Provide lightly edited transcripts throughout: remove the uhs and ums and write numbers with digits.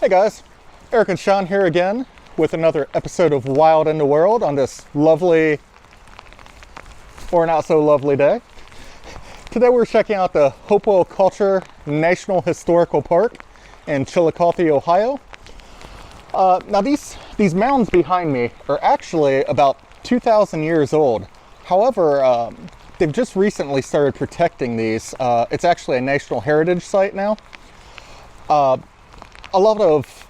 Hey guys, Eric and Sean here again with another episode of Wild in the World on this lovely, or not so lovely day. Today we're checking out the Hopewell Culture National Historical Park in Chillicothe, Ohio. Now these mounds behind me are actually about 2,000 years old. However, they've just recently started protecting these. It's actually a National Heritage Site now. A lot of,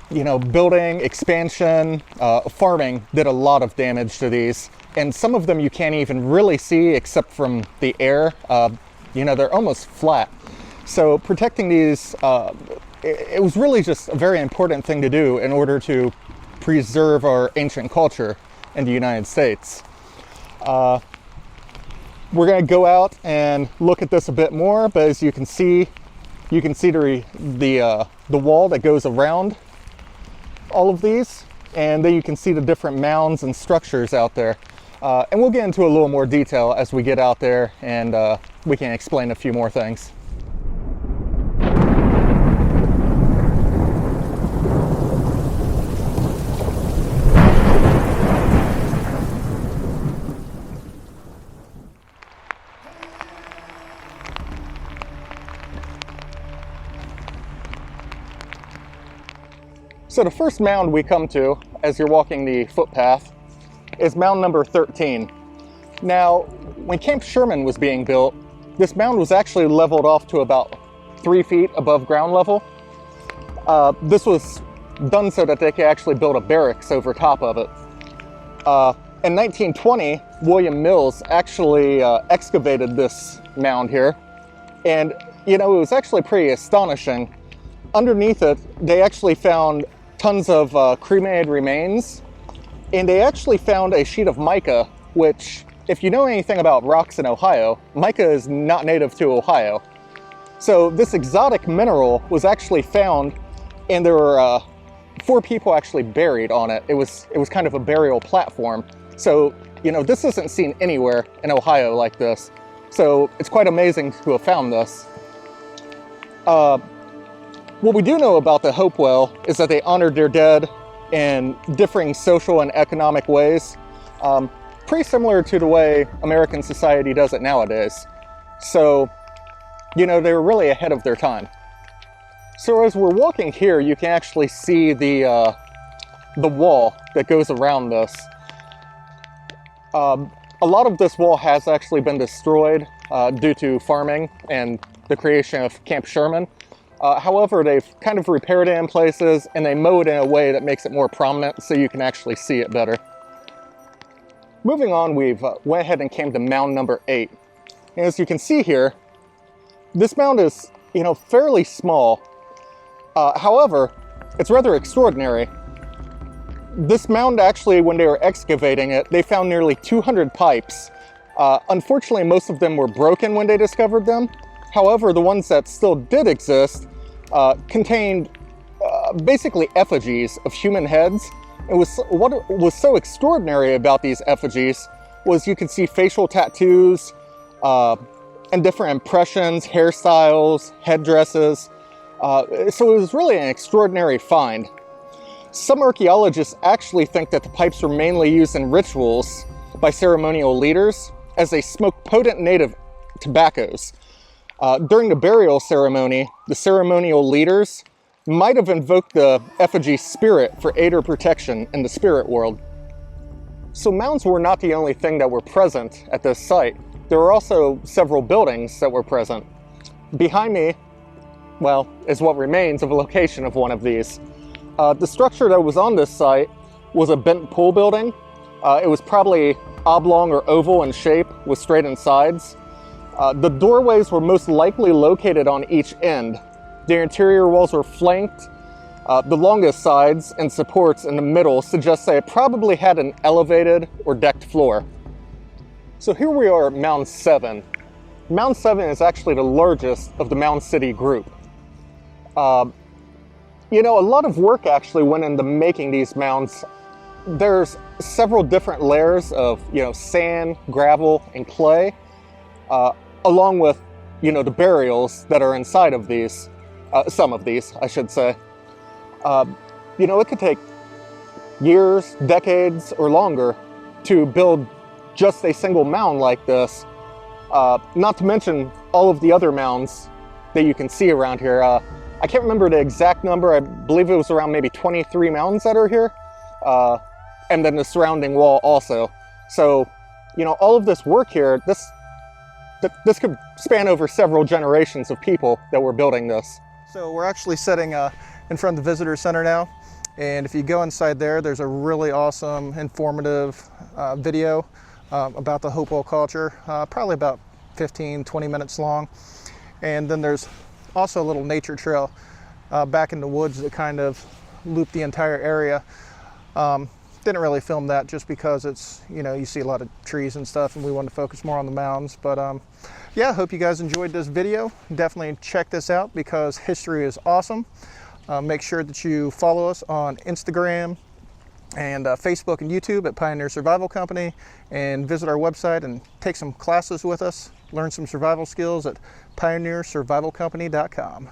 building, expansion, farming did a lot of damage to these. And some of them you can't even really see except from the air. They're almost flat. So protecting these, it was really just a very important thing to do in order to preserve our ancient culture in the United States. We're going to go out and look at this a bit more, but as you can see the wall that goes around all of these, and then you can see the different mounds and structures out there. And we'll get into a little more detail as we get out there, and we can explain a few more things. So the first mound we come to as you're walking the footpath is mound number 13. Now, when Camp Sherman was being built, this mound was actually leveled off to about 3 feet above ground level. This was done so that they could actually build a barracks over top of it. In 1920, William Mills actually excavated this mound here, and it was actually pretty astonishing. Underneath it, they actually found tons of cremated remains, and they actually found a sheet of mica, which, if you know anything about rocks in Ohio, mica is not native to Ohio. So this exotic mineral was actually found, and there were 4 people actually buried on it. It was kind of a burial platform. So, this isn't seen anywhere in Ohio like this. So it's quite amazing to have found this. What we do know about the Hopewell is that they honored their dead in differing social and economic ways, pretty similar to the way American society does it nowadays. So, they were really ahead of their time. So as we're walking here, you can actually see the wall that goes around this. A lot of this wall has actually been destroyed due to farming and the creation of Camp Sherman. However, they've kind of repaired it in places, and they mowed it in a way that makes it more prominent so you can actually see it better. Moving on, we've went ahead and came to mound number 8. And as you can see here, this mound is, fairly small. However, it's rather extraordinary. This mound actually, when they were excavating it, they found nearly 200 pipes. Unfortunately, most of them were broken when they discovered them. However, the ones that still did exist contained basically effigies of human heads. What was so extraordinary about these effigies was you could see facial tattoos and different impressions, hairstyles, headdresses. So it was really an extraordinary find. Some archaeologists actually think that the pipes were mainly used in rituals by ceremonial leaders as they smoked potent native tobaccos. During the burial ceremony, the ceremonial leaders might have invoked the effigy spirit for aid or protection in the spirit world. So mounds were not the only thing that were present at this site. There were also several buildings that were present. Behind me, is what remains of a location of one of these. The structure that was on this site was a bent pole building. It was probably oblong or oval in shape with straightened sides. The doorways were most likely located on each end. The interior walls were flanked. The longest sides and supports in the middle suggest that it probably had an elevated or decked floor. So here we are at Mound 7. Mound 7 is actually the largest of the Mound City group. A lot of work actually went into making these mounds. There's several different layers of, sand, gravel, and clay. Along with, the burials that are inside of these. Some of these, I should say. You know, it could take years, decades, or longer to build just a single mound like this. Not to mention all of the other mounds that you can see around here. I can't remember the exact number. I believe it was around maybe 23 mounds that are here. And then the surrounding wall also. So, you know, all of this work here, this could span over several generations of people that were building this. So we're actually sitting in front of the visitor center now. And if you go inside there, there's a really awesome, informative video about the Hopewell culture, probably about 15-20 minutes long. And then there's also a little nature trail back in the woods that kind of loop the entire area. Didn't really film that just because it's, you know, you see a lot of trees and stuff, and we wanted to focus more on the mounds. But yeah, hope you guys enjoyed this video. Definitely check this out because history is awesome. Make sure that you follow us on Instagram and Facebook and YouTube at Pioneer Survival Company, and visit our website and take some classes with us. Learn some survival skills at pioneersurvivalcompany.com.